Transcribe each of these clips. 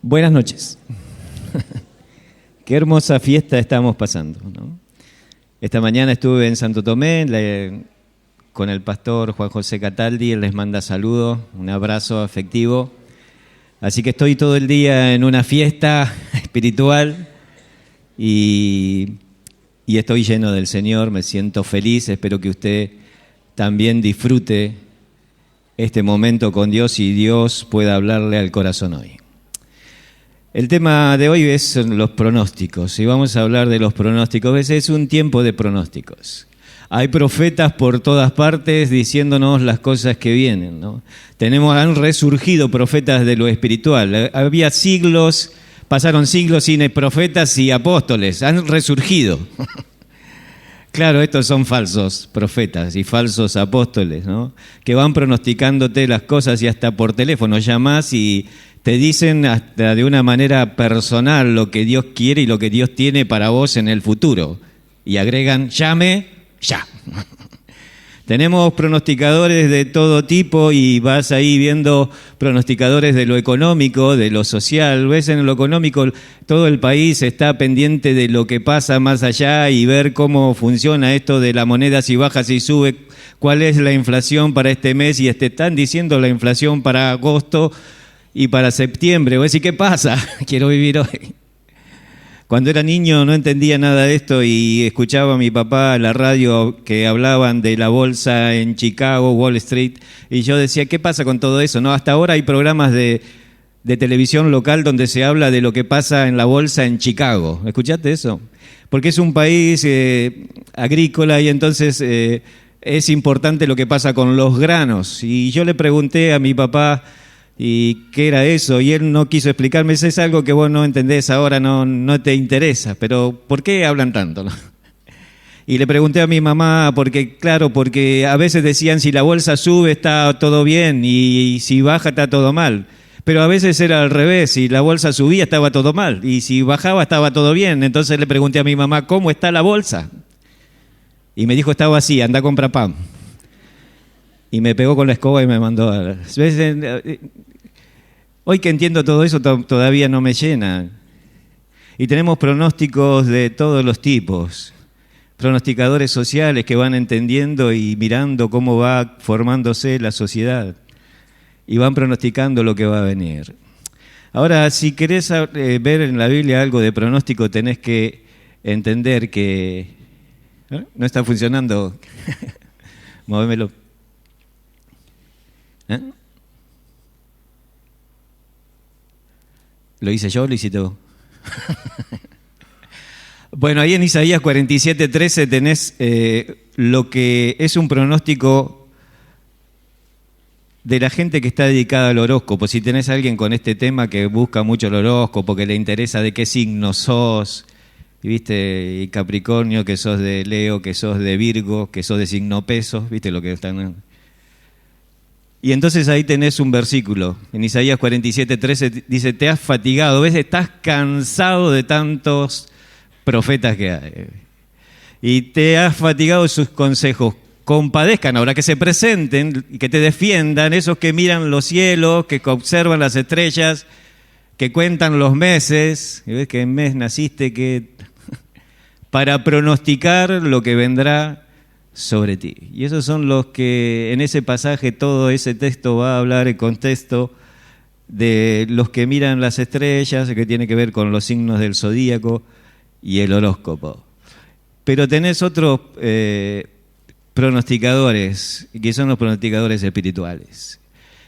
Buenas noches. Qué hermosa fiesta estamos pasando, ¿no? Esta mañana estuve en Santo Tomé con el pastor Juan José Cataldi. Él les manda saludos, un abrazo afectivo. Así que estoy todo el día en una fiesta espiritual y estoy lleno del Señor, me siento feliz. Espero que usted también disfrute este momento con Dios y Dios pueda hablarle al corazón hoy. El tema de hoy es los pronósticos, y vamos a hablar de los pronósticos. A veces es un tiempo de pronósticos. Hay profetas por todas partes diciéndonos las cosas que vienen, ¿no? Han resurgido profetas de lo espiritual. Había siglos, pasaron siglos sin profetas y apóstoles, han resurgido. Claro, estos son falsos profetas y falsos apóstoles, ¿no? Que van pronosticándote las cosas y hasta por teléfono llamás y te dicen hasta de una manera personal lo que Dios quiere y lo que Dios tiene para vos en el futuro. Y agregan, llame ya. Tenemos pronosticadores de todo tipo y vas ahí viendo pronosticadores de lo económico, de lo social. Ves, en lo económico todo el país está pendiente de lo que pasa más allá y ver cómo funciona esto de la moneda, si baja, si sube, cuál es la inflación para este mes y están diciendo la inflación para agosto y para septiembre. Voy a decir, ¿qué pasa? Quiero vivir hoy. Cuando era niño no entendía nada de esto y escuchaba a mi papá en la radio que hablaban de la bolsa en Chicago, Wall Street, y yo decía, ¿qué pasa con todo eso? No, hasta ahora hay programas de televisión local donde se habla de lo que pasa en la bolsa en Chicago. ¿Escuchaste eso? Porque es un país agrícola y entonces es importante lo que pasa con los granos. Y yo le pregunté a mi papá, ¿y qué era eso? Y él no quiso explicarme. Es algo que vos no entendés ahora, no te interesa. Pero ¿por qué hablan tanto, no? Y le pregunté a mi mamá, porque a veces decían si la bolsa sube está todo bien y si baja está todo mal. Pero a veces era al revés, si la bolsa subía estaba todo mal y si bajaba estaba todo bien. Entonces le pregunté a mi mamá, ¿cómo está la bolsa? Y me dijo, estaba así, anda a comprar pan. Y me pegó con la escoba y me mandó a... Hoy que entiendo todo eso todavía no me llena. Y tenemos pronósticos de todos los tipos. Pronosticadores sociales que van entendiendo y mirando cómo va formándose la sociedad. Y van pronosticando lo que va a venir. Ahora, si querés ver en la Biblia algo de pronóstico, tenés que entender que... ¿No está funcionando? Móvemelo. ¿Lo hice yo o lo hiciste vos? Bueno, ahí en Isaías 47:13 tenés lo que es un pronóstico de la gente que está dedicada al horóscopo. Si tenés a alguien con este tema que busca mucho el horóscopo, que le interesa de qué signo sos, ¿viste? Y Capricornio, que sos de Leo, que sos de Virgo, que sos de signo peso, ¿viste lo que están? Y entonces ahí tenés un versículo, en Isaías 47:13 dice, te has fatigado, ¿ves? Estás cansado de tantos profetas que hay. Y te has fatigado de sus consejos. Compadezcan ahora, que se presenten y que te defiendan esos que miran los cielos, que observan las estrellas, que cuentan los meses, y ves que en mes naciste, para pronosticar lo que vendrá sobre ti. Y esos son los que en ese pasaje, todo ese texto va a hablar en contexto de los que miran las estrellas, que tiene que ver con los signos del zodíaco y el horóscopo. Pero tenés otros pronosticadores, que son los pronosticadores espirituales.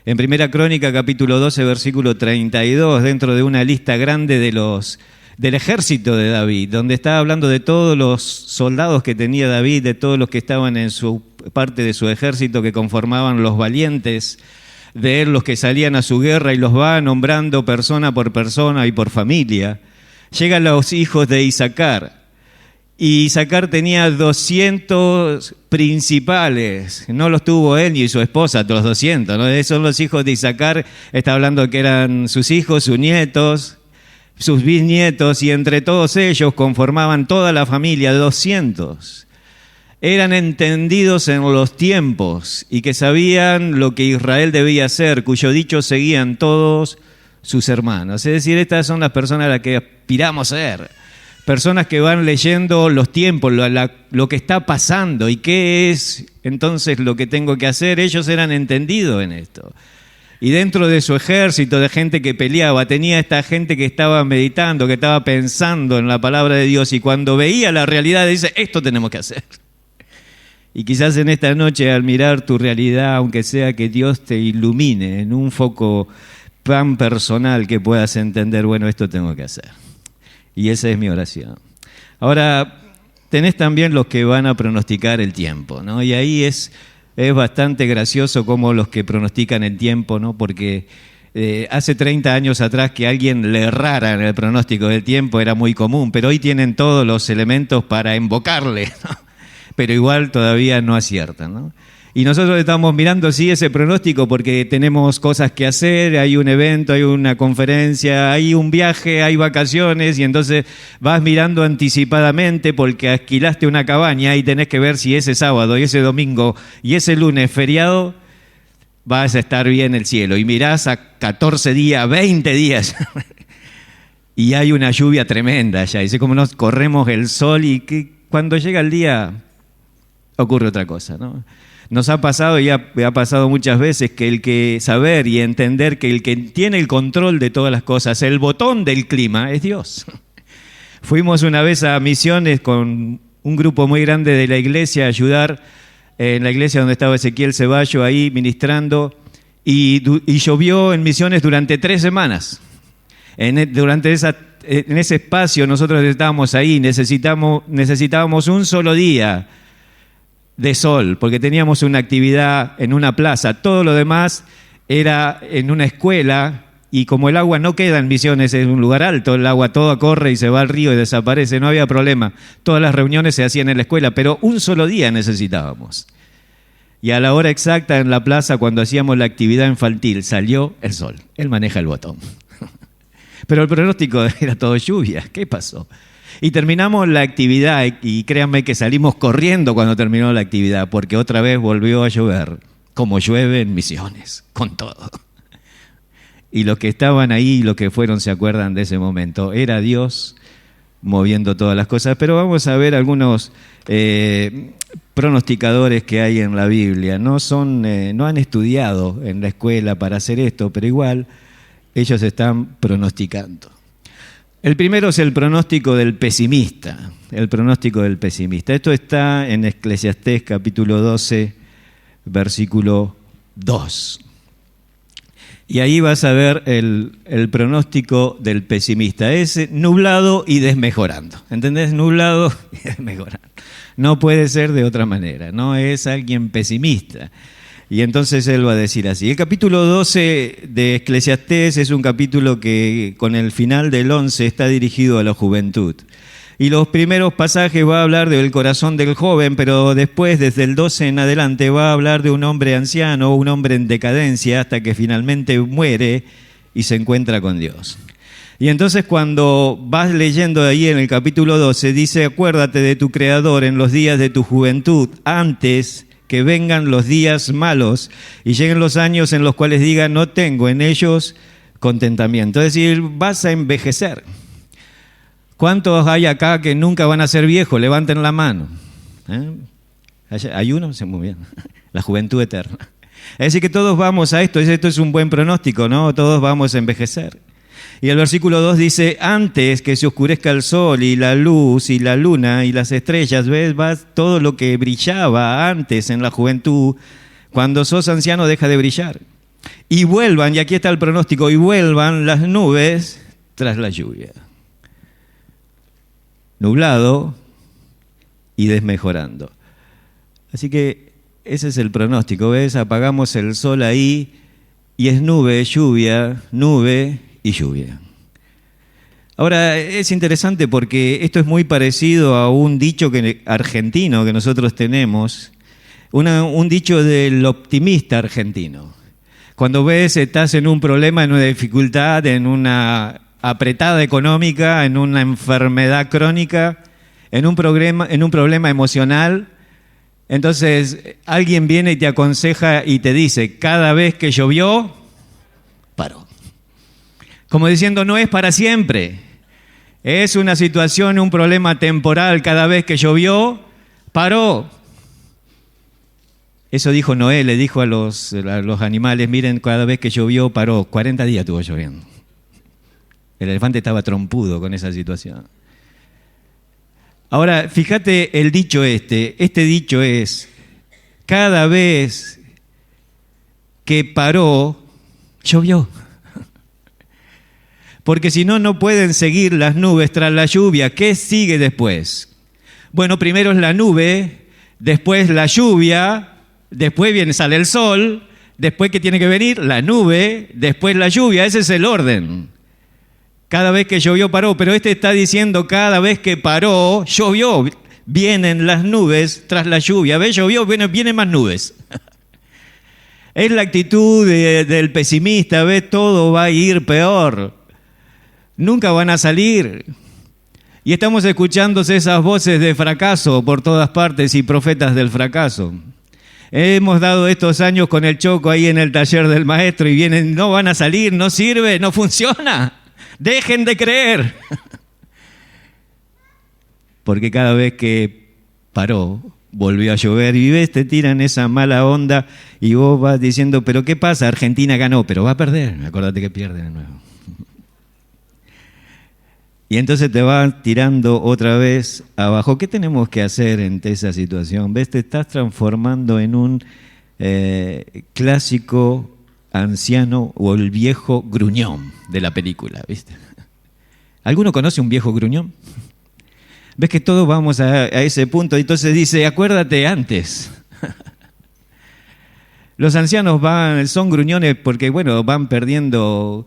En Primera Crónica, capítulo 12, versículo 32, dentro de una lista grande del ejército de David, donde está hablando de todos los soldados que tenía David, de todos los que estaban en su parte de su ejército, que conformaban los valientes de él, los que salían a su guerra, y los va nombrando persona por persona y por familia. Llegan los hijos de Isaacar, y Isaacar tenía 200 principales, no los tuvo él ni su esposa, los 200, ¿no? Son los hijos de Isaacar, está hablando que eran sus hijos, sus nietos, sus bisnietos, y entre todos ellos conformaban toda la familia, 200. Eran entendidos en los tiempos y que sabían lo que Israel debía hacer, cuyo dicho seguían todos sus hermanos. Es decir, estas son las personas a las que aspiramos a ser. Personas que van leyendo los tiempos, lo que está pasando y qué es entonces lo que tengo que hacer. Ellos eran entendidos en esto. Y dentro de su ejército de gente que peleaba, tenía esta gente que estaba meditando, que estaba pensando en la palabra de Dios, y cuando veía la realidad dice, esto tenemos que hacer. Y quizás en esta noche, al mirar tu realidad, aunque sea que Dios te ilumine en un foco tan personal que puedas entender, bueno, esto tengo que hacer. Y esa es mi oración. Ahora, tenés también los que van a pronosticar el tiempo, ¿no? Y ahí es bastante gracioso como los que pronostican el tiempo, ¿no? Porque hace 30 años atrás que alguien le errara en el pronóstico del tiempo era muy común, pero hoy tienen todos los elementos para invocarle, ¿no? Pero igual todavía no aciertan, ¿no? Y nosotros estamos mirando, sí, ese pronóstico porque tenemos cosas que hacer, hay un evento, hay una conferencia, hay un viaje, hay vacaciones, y entonces vas mirando anticipadamente porque alquilaste una cabaña y tenés que ver si ese sábado y ese domingo y ese lunes feriado vas a estar bien el cielo. Y mirás a 14 días, 20 días y hay una lluvia tremenda allá. Y sé cómo nos corremos el sol y que cuando llega el día ocurre otra cosa, ¿no? Nos ha pasado y ha pasado muchas veces que el que saber y entender que el que tiene el control de todas las cosas, el botón del clima, es Dios. Fuimos una vez a Misiones con un grupo muy grande de la iglesia a ayudar en la iglesia donde estaba Ezequiel Ceballo ahí ministrando, y llovió en Misiones durante 3 semanas. En ese espacio nosotros estábamos ahí, necesitábamos un solo día de sol, porque teníamos una actividad en una plaza. Todo lo demás era en una escuela, y como el agua no queda en Misiones, es un lugar alto, el agua toda corre y se va al río y desaparece, no había problema. Todas las reuniones se hacían en la escuela, pero un solo día necesitábamos. Y a la hora exacta en la plaza, cuando hacíamos la actividad infantil, salió el sol. Él maneja el botón. Pero el pronóstico era todo lluvia. ¿Qué pasó? Y terminamos la actividad, y créanme que salimos corriendo cuando terminó la actividad, porque otra vez volvió a llover, como llueve en Misiones, con todo. Y los que estaban ahí, los que fueron, se acuerdan de ese momento. Era Dios moviendo todas las cosas. Pero vamos a ver algunos pronosticadores que hay en la Biblia. No han estudiado en la escuela para hacer esto, pero igual ellos están pronosticando. El primero es el pronóstico del pesimista, el pronóstico del pesimista. Esto está en Eclesiastés capítulo 12, versículo 2. Y ahí vas a ver el pronóstico del pesimista. Es nublado y desmejorando. ¿Entendés? Nublado y desmejorando. No puede ser de otra manera. No es alguien pesimista. Y entonces él va a decir así. El capítulo 12 de Eclesiastés es un capítulo que con el final del 11 está dirigido a la juventud. Y los primeros pasajes va a hablar del corazón del joven, pero después, desde el 12 en adelante, va a hablar de un hombre anciano, un hombre en decadencia, hasta que finalmente muere y se encuentra con Dios. Y entonces cuando vas leyendo ahí en el capítulo 12, dice, acuérdate de tu Creador en los días de tu juventud, antes que vengan los días malos y lleguen los años en los cuales digan, no tengo en ellos contentamiento. Es decir, vas a envejecer. ¿Cuántos hay acá que nunca van a ser viejos? Levanten la mano. ¿Hay uno? Muy bien. La juventud eterna. Es decir, que todos vamos a esto. Esto es un buen pronóstico, ¿no? Todos vamos a envejecer. Y el versículo 2 dice, antes que se oscurezca el sol y la luz y la luna y las estrellas, ¿ves? Todo lo que brillaba antes en la juventud, cuando sos anciano deja de brillar. Y vuelvan, y aquí está el pronóstico, y vuelvan las nubes tras la lluvia. Nublado y desmejorando. Así que ese es el pronóstico, ¿ves? Apagamos el sol ahí y es nube, lluvia, nube y lluvia. Ahora, es interesante porque esto es muy parecido a un dicho argentino que nosotros tenemos, un dicho del optimista argentino. Cuando ves, estás en un problema, en una dificultad, en una apretada económica, en una enfermedad crónica, en un problema emocional, entonces alguien viene y te aconseja y te dice, cada vez que llovió, paró. Como diciendo, no es para siempre. Es una situación, un problema temporal. Cada vez que llovió, paró. Eso dijo Noé, le dijo a los animales, miren, cada vez que llovió, paró. 40 días estuvo lloviendo. El elefante estaba trompudo con esa situación. Ahora, fíjate el dicho este dicho es, cada vez que paró, llovió. Porque si no, no pueden seguir las nubes tras la lluvia. ¿Qué sigue después? Bueno, primero es la nube, después la lluvia, después sale el sol, después ¿qué tiene que venir? La nube, después la lluvia. Ese es el orden. Cada vez que llovió, paró. Pero este está diciendo, cada vez que paró, llovió. Vienen las nubes tras la lluvia. ¿Ves? Llovió, vienen más nubes. Es la actitud del pesimista. ¿Ves? Todo va a ir peor. Nunca van a salir. Y estamos escuchando esas voces de fracaso por todas partes y profetas del fracaso. Hemos dado estos años con el Choco ahí en el taller del maestro y vienen, no van a salir, no sirve, no funciona. Dejen de creer. Porque cada vez que paró, volvió a llover y ves, te tiran esa mala onda y vos vas diciendo, pero ¿qué pasa? Argentina ganó, pero va a perder. Acuérdate que pierde de nuevo. Y entonces te van tirando otra vez abajo. ¿Qué tenemos que hacer ante esa situación? ¿Ves? Te estás transformando en un clásico anciano o el viejo gruñón de la película, ¿viste? ¿Alguno conoce un viejo gruñón? ¿Ves que todos vamos a ese punto? Entonces dice, acuérdate antes. Los ancianos son gruñones porque, bueno, van perdiendo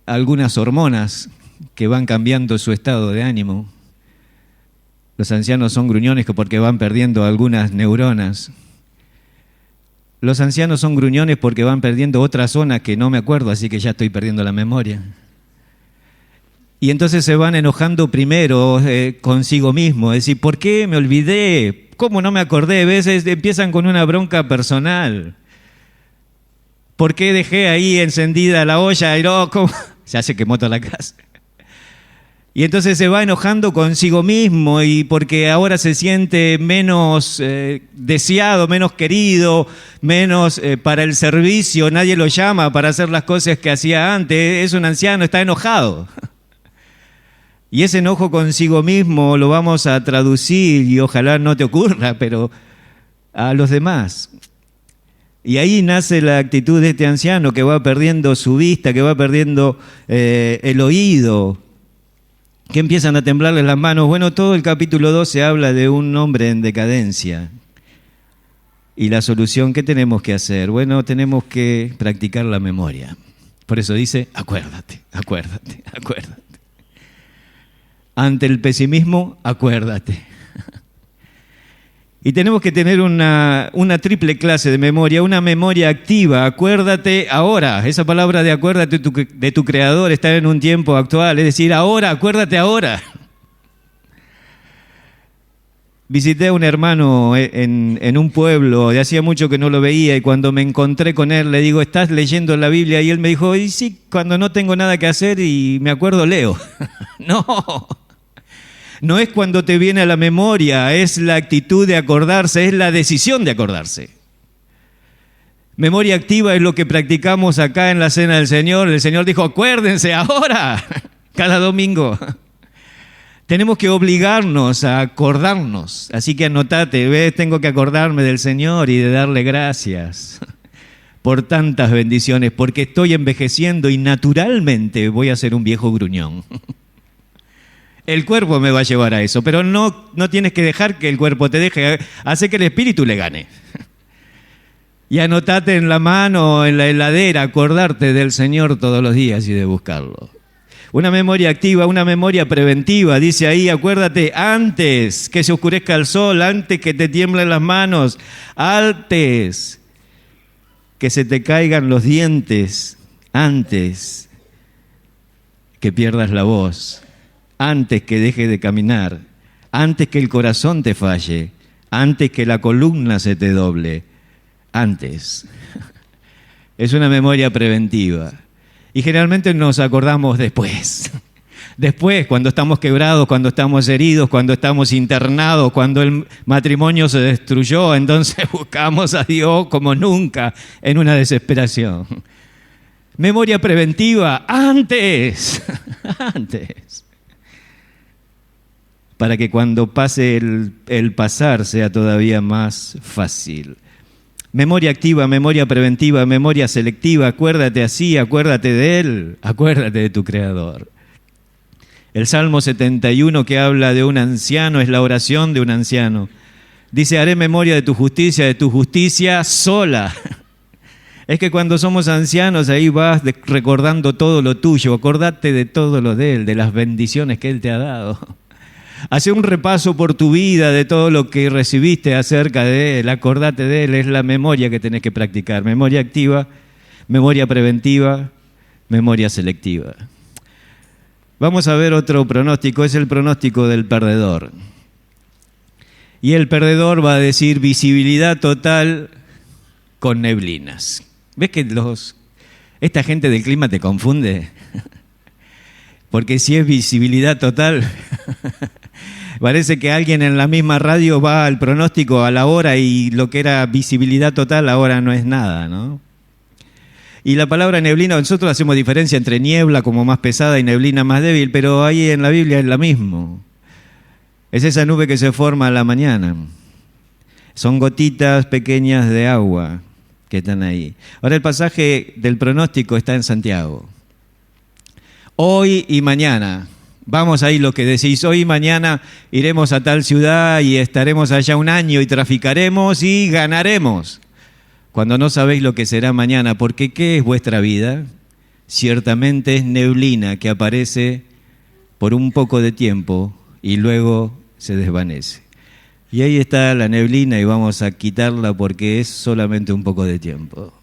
algunas hormonas que van cambiando su estado de ánimo. Los ancianos son gruñones porque van perdiendo algunas neuronas. Los ancianos son gruñones porque van perdiendo otras zonas que no me acuerdo, así que ya estoy perdiendo la memoria. Y entonces se van enojando primero consigo mismo, es decir, ¿por qué me olvidé? ¿Cómo no me acordé? A veces empiezan con una bronca personal. ¿Por qué dejé ahí encendida la olla? Y no, ¿cómo? Ya se quemó toda la casa. Y entonces se va enojando consigo mismo y porque ahora se siente menos deseado, menos querido, menos para el servicio, nadie lo llama para hacer las cosas que hacía antes, es un anciano, está enojado. Y ese enojo consigo mismo lo vamos a traducir y ojalá no te ocurra, pero a los demás. Y ahí nace la actitud de este anciano que va perdiendo su vista, que va perdiendo el oído, que empiezan a temblarle las manos. Bueno, todo el capítulo 12 habla de un hombre en decadencia. Y la solución, ¿qué tenemos que hacer? Bueno, tenemos que practicar la memoria. Por eso dice, acuérdate, acuérdate, acuérdate. Ante el pesimismo, acuérdate. Y tenemos que tener una triple clase de memoria, una memoria activa. Acuérdate ahora. Esa palabra de acuérdate de tu Creador está en un tiempo actual. Es decir, ahora, acuérdate ahora. Visité a un hermano en un pueblo, de hacía mucho que no lo veía, y cuando me encontré con él le digo, ¿estás leyendo la Biblia? Y él me dijo, y sí, cuando no tengo nada que hacer y me acuerdo leo. No es cuando te viene a la memoria, es la actitud de acordarse, es la decisión de acordarse. Memoria activa es lo que practicamos acá en la Cena del Señor. El Señor dijo, acuérdense ahora, cada domingo. Tenemos que obligarnos a acordarnos. Así que anotate, ¿ves? Tengo que acordarme del Señor y de darle gracias por tantas bendiciones, porque estoy envejeciendo y naturalmente voy a ser un viejo gruñón. El cuerpo me va a llevar a eso, pero no tienes que dejar que el cuerpo te deje, hace que el espíritu le gane. Y anotate en la mano, en la heladera, acordarte del Señor todos los días y de buscarlo. Una memoria activa, una memoria preventiva, dice ahí, acuérdate antes que se oscurezca el sol, antes que te tiemblen las manos, antes que se te caigan los dientes, antes que pierdas la voz. Antes que deje de caminar, antes que el corazón te falle, antes que la columna se te doble, antes. Es una memoria preventiva. Y generalmente nos acordamos después. Después, cuando estamos quebrados, cuando estamos heridos, cuando estamos internados, cuando el matrimonio se destruyó, entonces buscamos a Dios como nunca en una desesperación. Memoria preventiva, antes, antes. Para que cuando pase el pasar sea todavía más fácil. Memoria activa, memoria preventiva, memoria selectiva, acuérdate así, acuérdate de Él, acuérdate de tu Creador. El Salmo 71 que habla de un anciano es la oración de un anciano. Dice, haré memoria de tu justicia sola. Es que cuando somos ancianos ahí vas recordando todo lo tuyo, acordate de todo lo de Él, de las bendiciones que Él te ha dado. Hace un repaso por tu vida de todo lo que recibiste acerca de Él, acordate de Él, es la memoria que tenés que practicar. Memoria activa, memoria preventiva, memoria selectiva. Vamos a ver otro pronóstico, es el pronóstico del perdedor. Y el perdedor va a decir visibilidad total con neblinas. ¿Ves que esta gente del clima te confunde? Porque si es visibilidad total, parece que alguien en la misma radio va al pronóstico a la hora y lo que era visibilidad total ahora no es nada, ¿no? Y la palabra neblina, nosotros hacemos diferencia entre niebla como más pesada y neblina más débil, pero ahí en la Biblia es la misma. Es esa nube que se forma a la mañana. Son gotitas pequeñas de agua que están ahí. Ahora el pasaje del pronóstico está en Santiago. Hoy y mañana. Vamos ahí lo que decís, hoy y mañana iremos a tal ciudad y estaremos allá un año y traficaremos y ganaremos. Cuando no sabéis lo que será mañana, porque ¿qué es vuestra vida? Ciertamente es neblina que aparece por un poco de tiempo y luego se desvanece. Y ahí está la neblina y vamos a quitarla porque es solamente un poco de tiempo.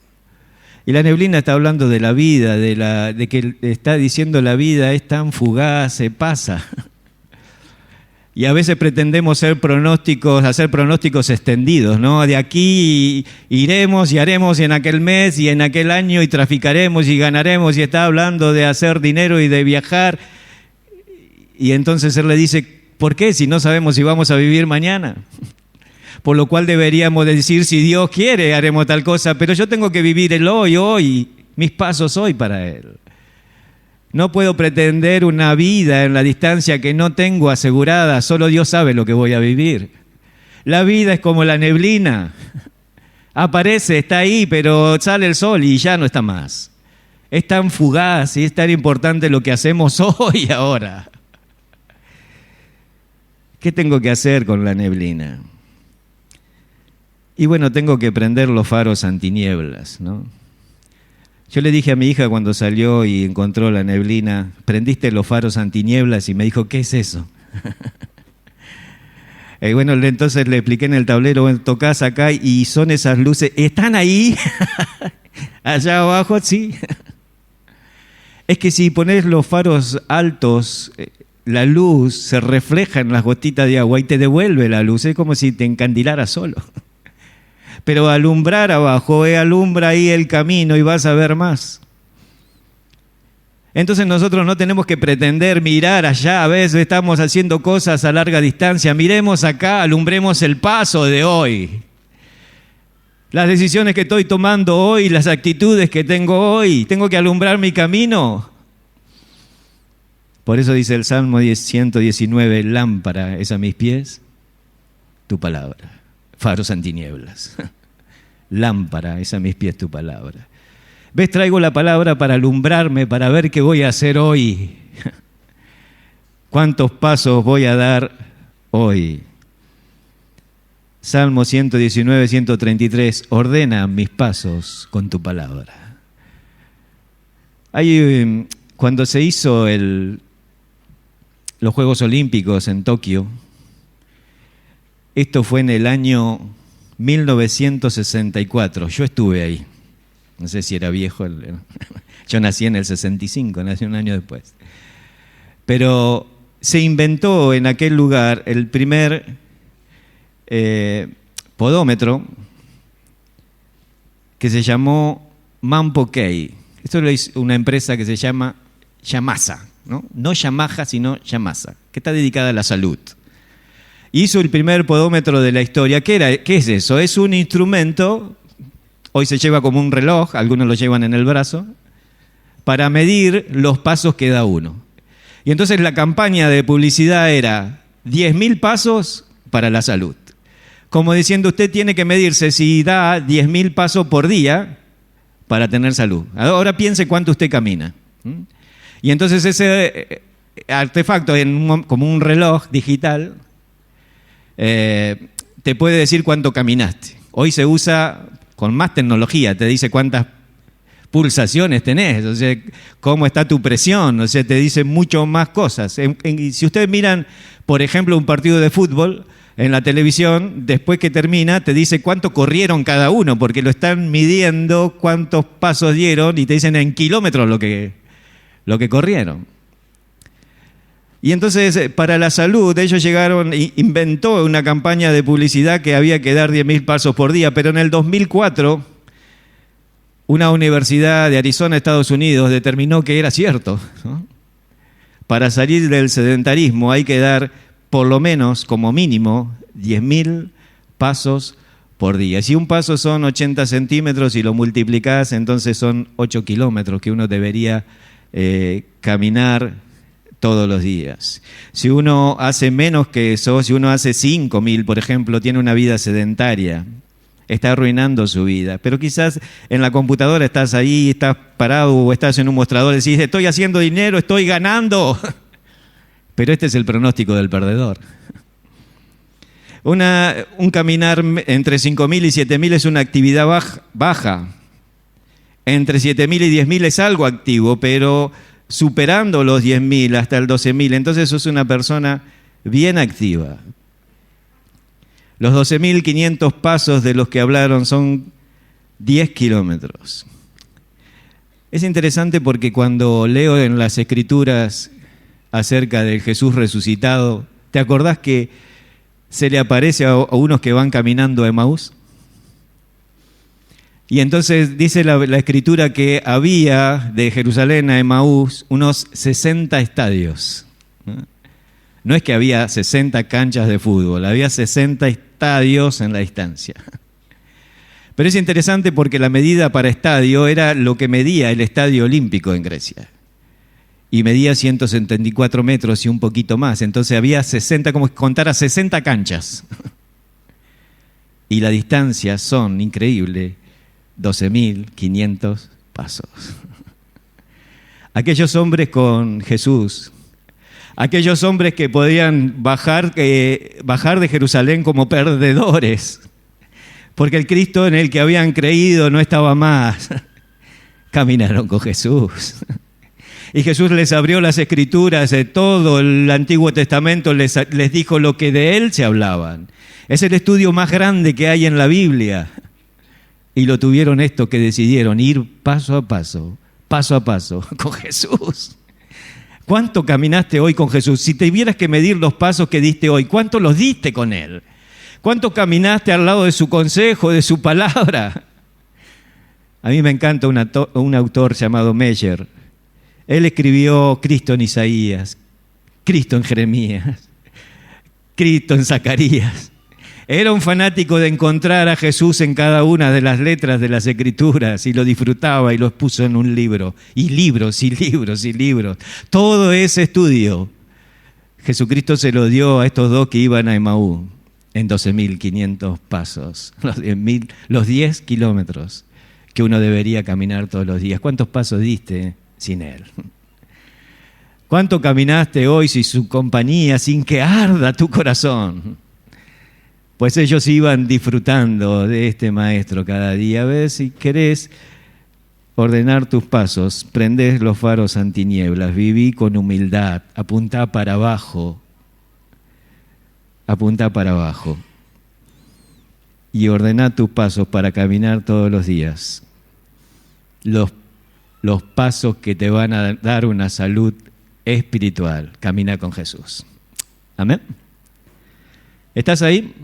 Y la neblina está hablando de la vida, de que está diciendo la vida es tan fugaz, se pasa. Y a veces pretendemos hacer pronósticos extendidos, ¿no? De aquí iremos y haremos en aquel mes y en aquel año y traficaremos y ganaremos y está hablando de hacer dinero y de viajar. Y entonces él le dice, ¿por qué? Si no sabemos si vamos a vivir mañana. Por lo cual deberíamos decir, si Dios quiere, haremos tal cosa, pero yo tengo que vivir el hoy, mis pasos hoy para Él. No puedo pretender una vida en la distancia que no tengo asegurada, solo Dios sabe lo que voy a vivir. La vida es como la neblina, aparece, está ahí, pero sale el sol y ya no está más. Es tan fugaz y es tan importante lo que hacemos hoy y ahora. ¿Qué tengo que hacer con la neblina? Y bueno, tengo que prender los faros antinieblas, ¿no? Yo le dije a mi hija cuando salió y encontró la neblina, ¿prendiste los faros antinieblas? Y me dijo, ¿qué es eso? Y bueno, entonces le expliqué en el tablero, bueno, tocás acá y son esas luces, ¿están ahí? Allá abajo, sí. Es que si pones los faros altos, la luz se refleja en las gotitas de agua y te devuelve la luz, es como si te encandilara solo. Pero alumbrar abajo, alumbra ahí el camino y vas a ver más. Entonces nosotros no tenemos que pretender mirar allá, a veces estamos haciendo cosas a larga distancia, miremos acá, alumbremos el paso de hoy. Las decisiones que estoy tomando hoy, las actitudes que tengo hoy, tengo que alumbrar mi camino. Por eso dice el Salmo 119, lámpara es a mis pies tu palabra. Faros antinieblas. Lámpara es a mis pies tu palabra. ¿Ves? Traigo la palabra para alumbrarme, para ver qué voy a hacer hoy. ¿Cuántos pasos voy a dar hoy? Salmo 119, 133. Ordena mis pasos con tu palabra. Cuando se hizo los Juegos Olímpicos en Tokio, esto fue en el año 1964. Yo estuve ahí. No sé si era viejo. Yo nací en el 65, nací un año después. Pero se inventó en aquel lugar el primer podómetro que se llamó Mampo Key. Esto lo hizo una empresa que se llama Yamasa, ¿no? No Yamaha, sino Yamasa, que está dedicada a la salud. Hizo el primer podómetro de la historia. ¿Qué es eso? Es un instrumento, hoy se lleva como un reloj, algunos lo llevan en el brazo, para medir los pasos que da uno. Y entonces la campaña de publicidad era 10.000 pasos para la salud. Como diciendo, usted tiene que medirse si da 10.000 pasos por día para tener salud. Ahora piense cuánto usted camina. Y entonces ese artefacto, como un reloj digital, te puede decir cuánto caminaste. Hoy se usa con más tecnología, te dice cuántas pulsaciones tenés, o sea, cómo está tu presión, o sea, te dice mucho más cosas. Si ustedes miran, por ejemplo, un partido de fútbol en la televisión, después que termina, te dice cuánto corrieron cada uno, porque lo están midiendo, cuántos pasos dieron, y te dicen en kilómetros lo que corrieron. Y entonces, para la salud, ellos inventó una campaña de publicidad que había que dar 10.000 pasos por día, pero en el 2004, una universidad de Arizona, Estados Unidos, determinó que era cierto, ¿no? Para salir del sedentarismo hay que dar, por lo menos, como mínimo, 10.000 pasos por día. Si un paso son 80 centímetros y lo multiplicás, entonces son 8 kilómetros que uno debería caminar todos los días. Si uno hace menos que eso, si uno hace 5.000, por ejemplo, tiene una vida sedentaria, está arruinando su vida. Pero quizás en la computadora estás ahí, estás parado o estás en un mostrador y decís, estoy haciendo dinero, estoy ganando. Pero este es el pronóstico del perdedor. Un caminar entre 5.000 y 7.000 es una actividad baja. Entre 7.000 y 10.000 es algo activo, pero superando los 10.000 hasta el 12.000, entonces sos una persona bien activa. Los 12.500 pasos de los que hablaron son 10 kilómetros. Es interesante porque cuando leo en las Escrituras acerca del Jesús resucitado, ¿te acordás que se le aparece a unos que van caminando a Emaús? Y entonces dice la Escritura que había de Jerusalén a Emaús unos 60 estadios. No es que había 60 canchas de fútbol, había 60 estadios en la distancia. Pero es interesante porque la medida para estadio era lo que medía el Estadio Olímpico en Grecia. Y medía 174 metros y un poquito más. Entonces había 60, como contar a 60 canchas. Y la distancia son, increíble, 12.500 pasos. Aquellos hombres con Jesús, aquellos hombres que podían bajar de Jerusalén como perdedores, porque el Cristo en el que habían creído no estaba más, caminaron con Jesús. Y Jesús les abrió las Escrituras de todo el Antiguo Testamento, les dijo lo que de Él se hablaban. Es el estudio más grande que hay en la Biblia. Y lo tuvieron esto que decidieron ir paso a paso con Jesús. ¿Cuánto caminaste hoy con Jesús? Si tuvieras que medir los pasos que diste hoy, ¿cuánto los diste con Él? ¿Cuánto caminaste al lado de su consejo, de su palabra? A mí me encanta un autor llamado Meyer. Él escribió Cristo en Isaías, Cristo en Jeremías, Cristo en Zacarías. Era un fanático de encontrar a Jesús en cada una de las letras de las Escrituras y lo disfrutaba y los puso en un libro. Y libros y libros y libros. Todo ese estudio, Jesucristo se lo dio a estos dos que iban a Emaús en 12.500 pasos, los 10 kilómetros que uno debería caminar todos los días. ¿Cuántos pasos diste sin Él? ¿Cuánto caminaste hoy sin su compañía, sin que arda tu corazón? Pues ellos iban disfrutando de este maestro cada día. A ver, si querés ordenar tus pasos, prendés los faros antinieblas, viví con humildad, apuntá para abajo y ordená tus pasos para caminar todos los días. Los pasos que te van a dar una salud espiritual. Camina con Jesús. Amén. ¿Estás ahí?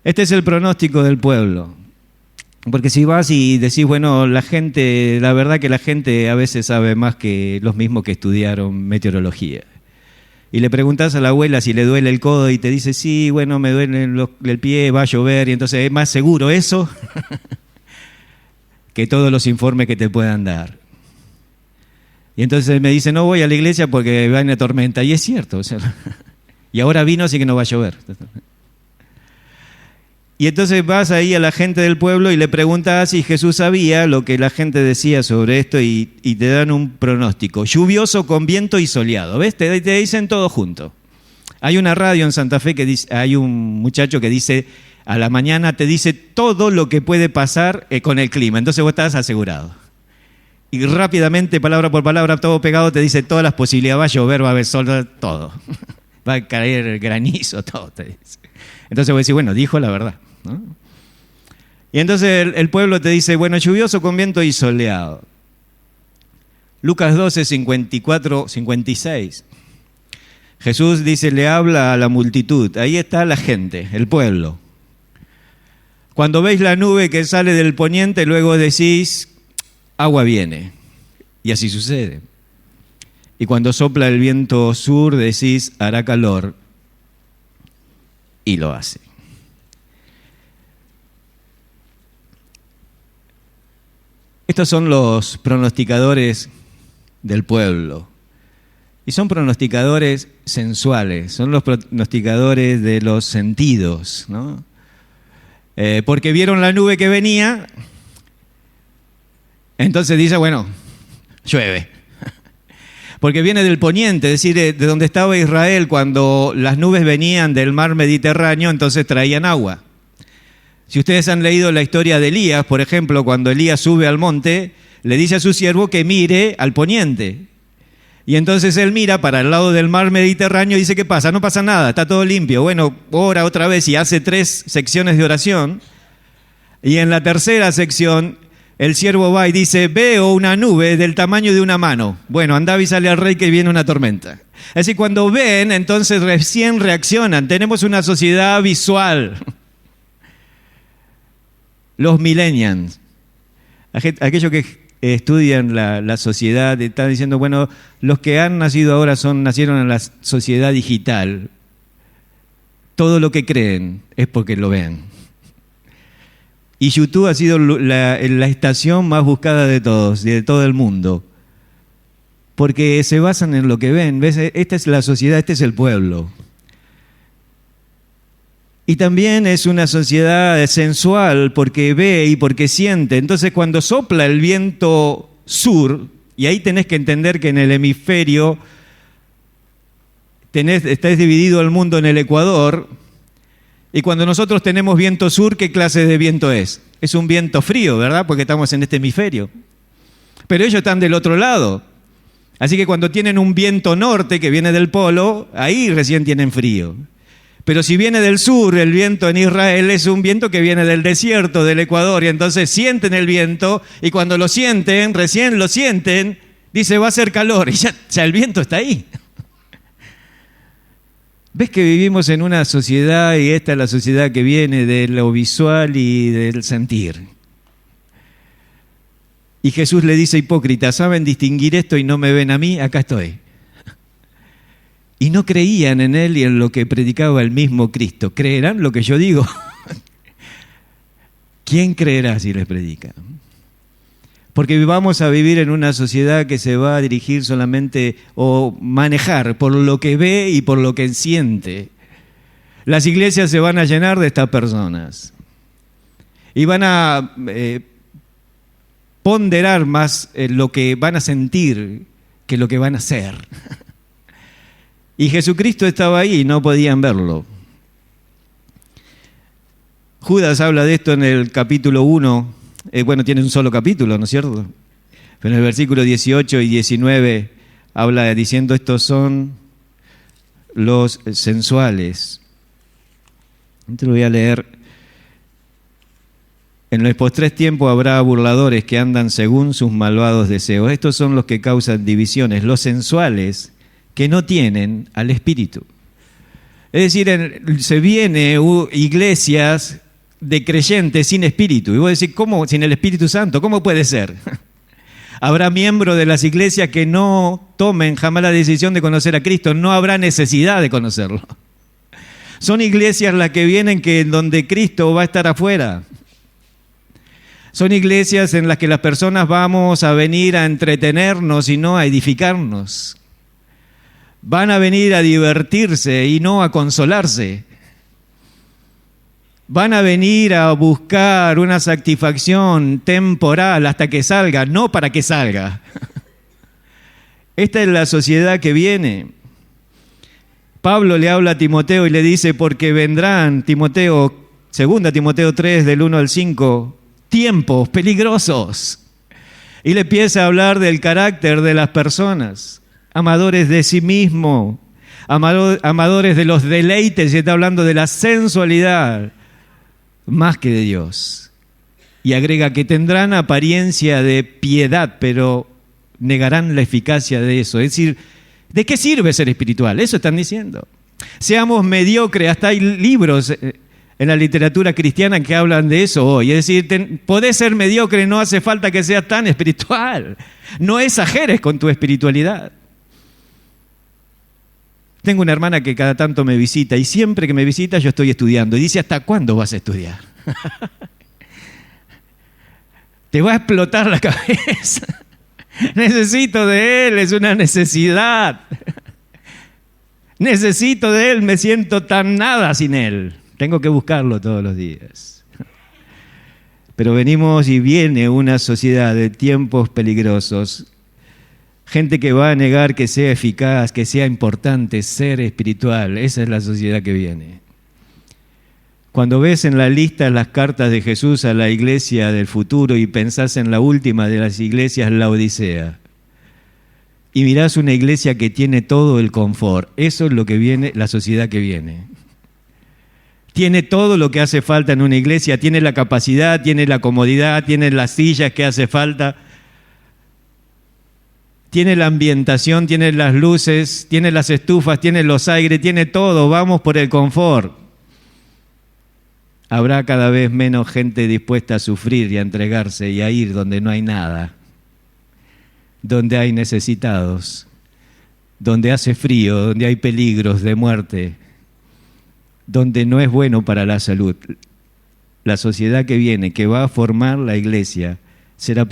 Este es el pronóstico del pueblo. Porque si vas y decís, bueno, la verdad que la gente a veces sabe más que los mismos que estudiaron meteorología. Y le preguntás a la abuela si le duele el codo y te dice, sí, bueno, me duele el pie, va a llover, y entonces es más seguro eso que todos los informes que te puedan dar. Y entonces me dice, no voy a la iglesia porque va una tormenta. Y es cierto, o sea, y ahora vino, así que no va a llover. Y entonces vas ahí a la gente del pueblo y le preguntas si Jesús sabía lo que la gente decía sobre esto y te dan un pronóstico. Lluvioso con viento y soleado. ¿Ves? Te dicen todo junto. Hay una radio en Santa Fe que dice, hay un muchacho que dice, a la mañana te dice todo lo que puede pasar con el clima. Entonces vos estás asegurado. Y rápidamente, palabra por palabra, todo pegado, te dice todas las posibilidades. Va a llover, va a haber sol, todo. Va a caer granizo, todo te dice. Entonces vos decís, bueno, dijo la verdad, ¿no? Y entonces el pueblo te dice, bueno, lluvioso con viento y soleado. Lucas 12, 54, 56. Jesús dice, le habla a la multitud. Ahí está la gente, el pueblo. Cuando veis la nube que sale del poniente, luego decís, agua viene. Y así sucede. Y cuando sopla el viento sur, decís, hará calor. Y lo hace. Estos son los pronosticadores del pueblo. Y son pronosticadores sensuales, son los pronosticadores de los sentidos, ¿no? Porque vieron la nube que venía, entonces dice, bueno, llueve. Porque viene del poniente, es decir, de donde estaba Israel cuando las nubes venían del mar Mediterráneo, entonces traían agua. Si ustedes han leído la historia de Elías, por ejemplo, cuando Elías sube al monte, le dice a su siervo que mire al poniente. Y entonces él mira para el lado del mar Mediterráneo y dice, ¿qué pasa? No pasa nada, está todo limpio. Bueno, ora otra vez y hace 3 secciones de oración. Y en la tercera sección, el siervo va y dice, veo una nube del tamaño de una mano. Bueno, anda y sale al rey que viene una tormenta. Es decir, cuando ven, entonces recién reaccionan. Tenemos una sociedad visual. Los millennials, aquellos que estudian la sociedad, están diciendo, bueno, los que han nacido ahora nacieron en la sociedad digital. Todo lo que creen es porque lo ven. Y YouTube ha sido la estación más buscada de todos, de todo el mundo. Porque se basan en lo que ven. ¿Ves? Esta es la sociedad, este es el pueblo. Y también es una sociedad sensual porque ve y porque siente. Entonces cuando sopla el viento sur, y ahí tenés que entender que en el hemisferio está dividido el mundo en el Ecuador, y cuando nosotros tenemos viento sur, ¿qué clase de viento es? Es un viento frío, ¿verdad? Porque estamos en este hemisferio. Pero ellos están del otro lado. Así que cuando tienen un viento norte que viene del polo, ahí recién tienen frío. Pero si viene del sur, el viento en Israel es un viento que viene del desierto, del Ecuador, y entonces sienten el viento, y cuando lo sienten, recién lo sienten, dice va a ser calor, y ya el viento está ahí. ¿Ves que vivimos en una sociedad, y esta es la sociedad que viene de lo visual y del sentir? Y Jesús le dice, hipócritas, ¿saben distinguir esto y no me ven a mí? Acá estoy. Y no creían en él y en lo que predicaba el mismo Cristo. ¿Creerán lo que yo digo? ¿Quién creerá si les predica? Porque vamos a vivir en una sociedad que se va a dirigir solamente o manejar por lo que ve y por lo que siente. Las iglesias se van a llenar de estas personas. Y van a ponderar más lo que van a sentir que lo que van a hacer. Y Jesucristo estaba ahí y no podían verlo. Judas habla de esto en el capítulo 1. Bueno, tiene un solo capítulo, ¿no es cierto? Pero en el versículo 18 y 19 habla diciendo, estos son los sensuales. Te lo voy a leer. En los postreros tiempos habrá burladores que andan según sus malvados deseos. Estos son los que causan divisiones, los sensuales, que no tienen al Espíritu. Es decir, se vienen iglesias de creyentes sin espíritu. Y vos decís, ¿cómo? Sin el Espíritu Santo, ¿cómo puede ser? Habrá miembros de las iglesias que no tomen jamás la decisión de conocer a Cristo, no habrá necesidad de conocerlo. Son iglesias las que vienen donde Cristo va a estar afuera. Son iglesias en las que las personas vamos a venir a entretenernos y no a edificarnos. Van a venir a divertirse y no a consolarse. Van a venir a buscar una satisfacción temporal hasta que salga, no para que salga. Esta es la sociedad que viene. Pablo le habla a Timoteo y le dice, porque vendrán, Timoteo, 2 Timoteo 3, del 1 al 5, tiempos peligrosos. Y le empieza a hablar del carácter de las personas, amadores de sí mismo, amadores de los deleites, y está hablando de la sensualidad, más que de Dios. Y agrega que tendrán apariencia de piedad, pero negarán la eficacia de eso. Es decir, ¿de qué sirve ser espiritual? Eso están diciendo. Seamos mediocres, hasta hay libros en la literatura cristiana que hablan de eso hoy. Es decir, podés ser mediocre, no hace falta que seas tan espiritual. No exageres con tu espiritualidad. Tengo una hermana que cada tanto me visita y siempre que me visita yo estoy estudiando. Y dice, ¿hasta cuándo vas a estudiar? Te va a explotar la cabeza. Necesito de Él, es una necesidad. Necesito de Él, me siento tan nada sin Él. Tengo que buscarlo todos los días. Pero venimos y viene una sociedad de tiempos peligrosos. Gente que va a negar que sea eficaz, que sea importante ser espiritual. Esa es la sociedad que viene. Cuando ves en la lista las cartas de Jesús a la iglesia del futuro y pensás en la última de las iglesias, la Odisea, y mirás una iglesia que tiene todo el confort, eso es lo que viene, la sociedad que viene. Tiene todo lo que hace falta en una iglesia, tiene la capacidad, tiene la comodidad, tiene las sillas que hace falta, tiene la ambientación, tiene las luces, tiene las estufas, tiene los aires, tiene todo, vamos por el confort. Habrá cada vez menos gente dispuesta a sufrir y a entregarse y a ir donde no hay nada, donde hay necesitados, donde hace frío, donde hay peligros de muerte, donde no es bueno para la salud. La sociedad que viene, que va a formar la iglesia, será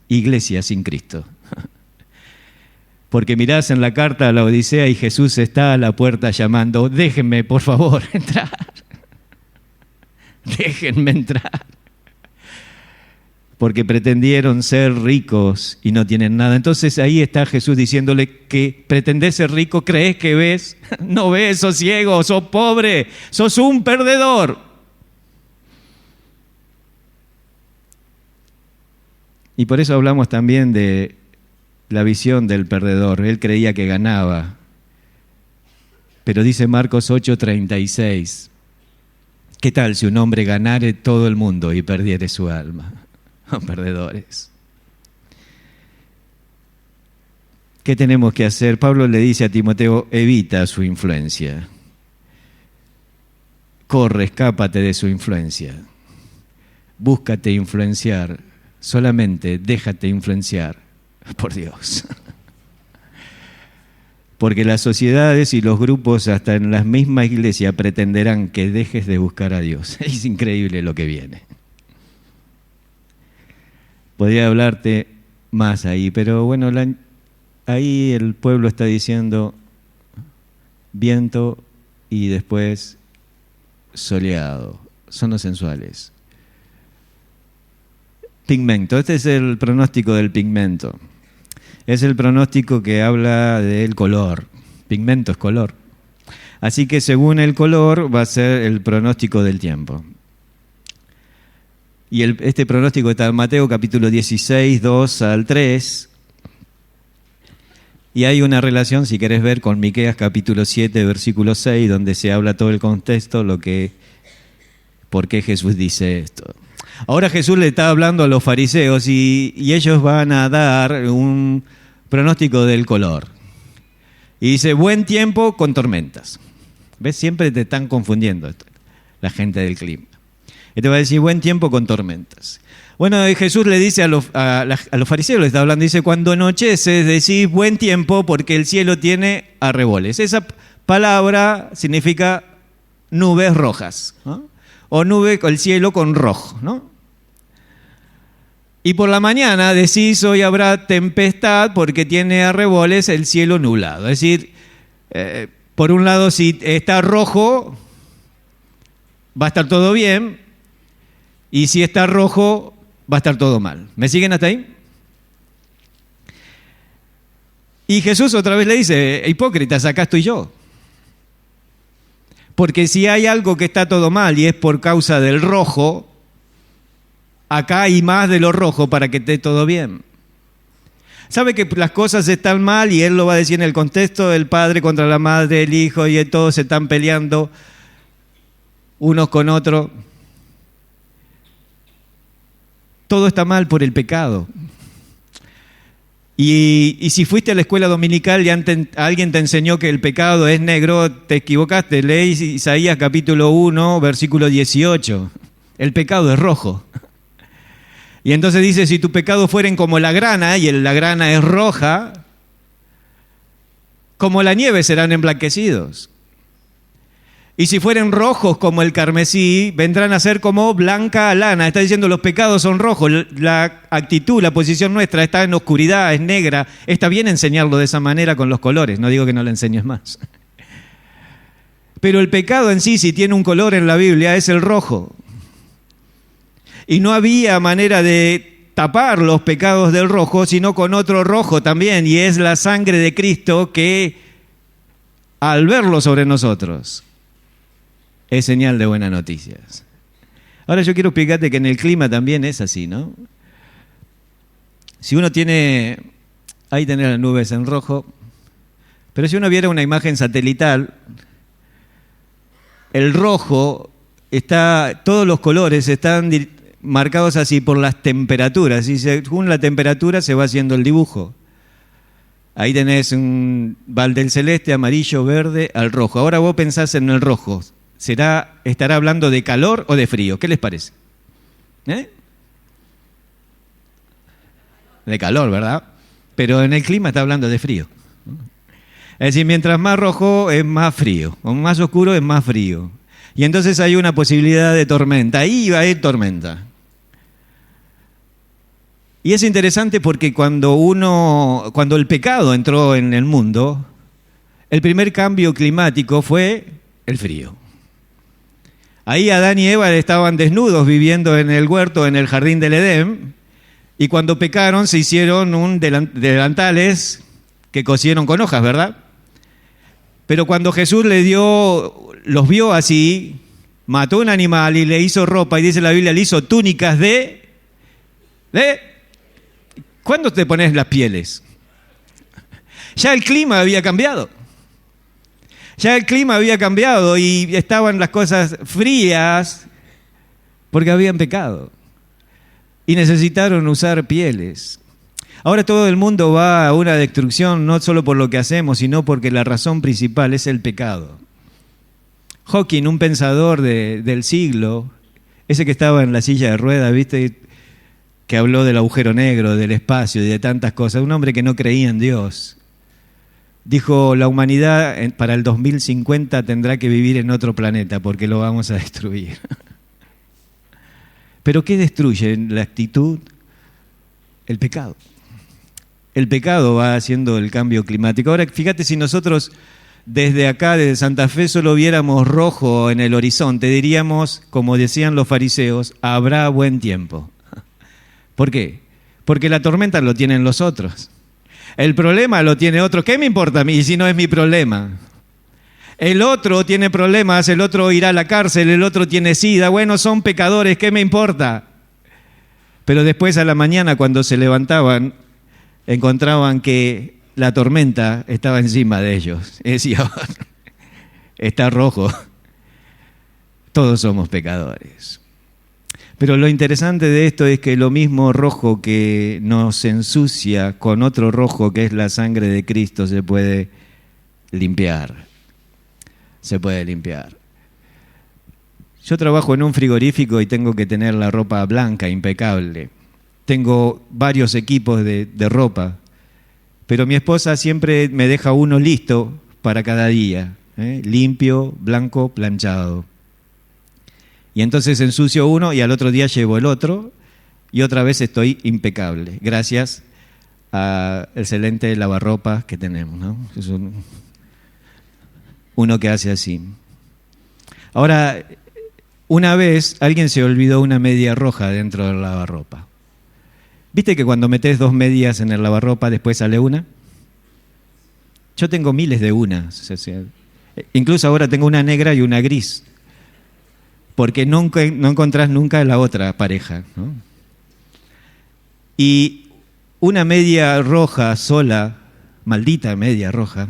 iglesia sin Cristo. Porque mirás en la carta a la Odisea y Jesús está a la puerta llamando, déjenme por favor entrar. Déjenme entrar. Porque pretendieron ser ricos y no tienen nada. Entonces ahí está Jesús diciéndole que pretendés ser rico, crees que ves, no ves, sos ciego, sos pobre, sos un perdedor. Y por eso hablamos también de la visión del perdedor. Él creía que ganaba. Pero dice Marcos 8:36, ¿qué tal si un hombre ganare todo el mundo y perdiere su alma? Perdedores. ¿Qué tenemos que hacer? Pablo le dice a Timoteo, evita su influencia. Corre, escápate de su influencia. Búscate influenciar. Solamente déjate influenciar por Dios. Porque las sociedades y los grupos, hasta en las mismas iglesias, pretenderán que dejes de buscar a Dios. Es increíble lo que viene. Podría hablarte más ahí, pero bueno, ahí el pueblo está diciendo viento y después soleado. Son los sensuales. Pigmento. Este es el pronóstico del pigmento. Es el pronóstico que habla del color. Pigmento es color. Así que según el color va a ser el pronóstico del tiempo. Y este pronóstico está en Mateo capítulo 16, 2 al 3. Y hay una relación, si querés ver, con Miqueas capítulo 7, versículo 6, donde se habla todo el contexto, por qué Jesús dice esto. Ahora Jesús le está hablando a los fariseos y ellos van a dar un pronóstico del color. Y dice, buen tiempo con tormentas. ¿Ves? Siempre te están confundiendo la gente del clima. Y te va a decir buen tiempo con tormentas. Bueno, Jesús le dice a los fariseos, le está hablando, dice, cuando anochece decís buen tiempo porque el cielo tiene arreboles. Esa palabra significa nubes rojas, ¿no? O nube con el cielo con rojo, ¿no? Y por la mañana decís hoy habrá tempestad porque tiene arreboles el cielo nublado. Es decir, por un lado si está rojo va a estar todo bien y si está rojo va a estar todo mal. ¿Me siguen hasta ahí? Y Jesús otra vez le dice, hipócritas, acá estoy yo. Porque si hay algo que está todo mal y es por causa del rojo, acá hay más de lo rojo para que esté todo bien. Sabe que las cosas están mal y él lo va a decir en el contexto del padre contra la madre, el hijo y todos se están peleando unos con otros. Todo está mal por el pecado. Y si fuiste a la escuela dominical y alguien te enseñó que el pecado es negro, te equivocaste. Leí Isaías capítulo 1, versículo 18. El pecado es rojo. Y entonces dice, si tu pecado fueren como la grana, y la grana es roja, como la nieve serán emblanquecidos. Y si fueren rojos como el carmesí, vendrán a ser como blanca lana. Está diciendo los pecados son rojos. La actitud, la posición nuestra está en oscuridad, es negra. Está bien enseñarlo de esa manera con los colores. No digo que no lo enseñes más. Pero el pecado en sí, si tiene un color en la Biblia, es el rojo. Y no había manera de tapar los pecados del rojo, sino con otro rojo también. Y es la sangre de Cristo que, al verlo sobre nosotros, es señal de buenas noticias. Ahora yo quiero explicarte que en el clima también es así, ¿no? Si uno tiene, ahí tenés las nubes en rojo, pero si uno viera una imagen satelital, el rojo está, todos los colores están marcados así por las temperaturas, y según la temperatura se va haciendo el dibujo. Ahí tenés va del celeste, amarillo, verde, al rojo. Ahora vos pensás en el rojo. ¿Estará hablando de calor o de frío? ¿Qué les parece? De calor, ¿verdad? Pero en el clima está hablando de frío. Es decir, mientras más rojo es más frío, o más oscuro es más frío. Y entonces hay una posibilidad de tormenta. Ahí va a ir tormenta. Y es interesante porque cuando el pecado entró en el mundo, el primer cambio climático fue el frío. Ahí Adán y Eva estaban desnudos viviendo en el huerto, en el jardín del Edén, y cuando pecaron se hicieron delantales que cosieron con hojas, ¿verdad? Pero cuando Jesús los vio así, mató un animal y le hizo ropa, y dice la Biblia, le hizo túnicas de ¿cuándo te pones las pieles? Ya el clima había cambiado. Ya el clima había cambiado y estaban las cosas frías porque habían pecado. Y necesitaron usar pieles. Ahora todo el mundo va a una destrucción no solo por lo que hacemos, sino porque la razón principal es el pecado. Hawking, un pensador del siglo, ese que estaba en la silla de ruedas, ¿viste? Que habló del agujero negro, del espacio y de tantas cosas, un hombre que no creía en Dios. Dijo, la humanidad para el 2050 tendrá que vivir en otro planeta porque lo vamos a destruir. ¿Pero qué destruye la actitud? El pecado. El pecado va haciendo el cambio climático. Ahora, fíjate, si nosotros desde acá, desde Santa Fe, solo viéramos rojo en el horizonte, diríamos, como decían los fariseos, habrá buen tiempo. ¿Por qué? Porque la tormenta lo tienen los otros. El problema lo tiene otro. ¿Qué me importa a mí si no es mi problema? El otro tiene problemas, el otro irá a la cárcel, el otro tiene sida. Bueno, son pecadores, ¿qué me importa? Pero después a la mañana cuando se levantaban, encontraban que la tormenta estaba encima de ellos. Y decían, está rojo. Todos somos pecadores. Pero lo interesante de esto es que lo mismo rojo que nos ensucia con otro rojo que es la sangre de Cristo se puede limpiar. Se puede limpiar. Yo trabajo en un frigorífico y tengo que tener la ropa blanca, impecable. Tengo varios equipos de ropa, pero mi esposa siempre me deja uno listo para cada día, limpio, blanco, planchado. Y entonces ensucio uno y al otro día llevo el otro y otra vez estoy impecable, gracias al excelente lavarropas que tenemos, ¿no? Es uno que hace así. Ahora, una vez alguien se olvidó una media roja dentro del lavarropa. ¿Viste que cuando metes 2 medias en el lavarropa después sale una? Yo tengo miles de unas. Incluso ahora tengo una negra y una gris. Porque no encontrás nunca la otra pareja, ¿no? Y una media roja sola, maldita media roja.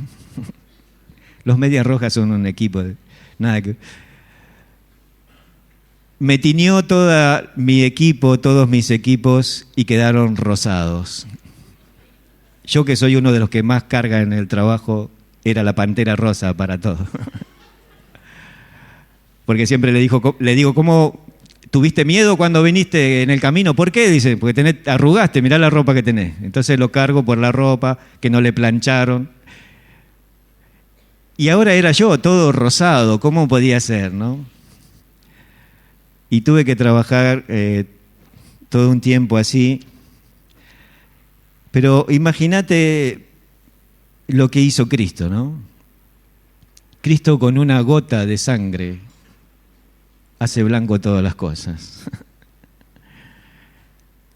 Los medias rojas son un equipo de nada que... Me tiñó todo mi equipo, todos mis equipos, y quedaron rosados. Yo, que soy uno de los que más carga en el trabajo, era la pantera rosa para todo. Porque siempre le digo, ¿cómo tuviste miedo cuando viniste en el camino? ¿Por qué? Dice, porque arrugaste, mirá la ropa que tenés. Entonces lo cargo por la ropa, que no le plancharon. Y ahora era yo, todo rosado, ¿cómo podía ser, no? Y tuve que trabajar todo un tiempo así. Pero imagínate lo que hizo Cristo, ¿no? Cristo con una gota de sangre hace blanco todas las cosas.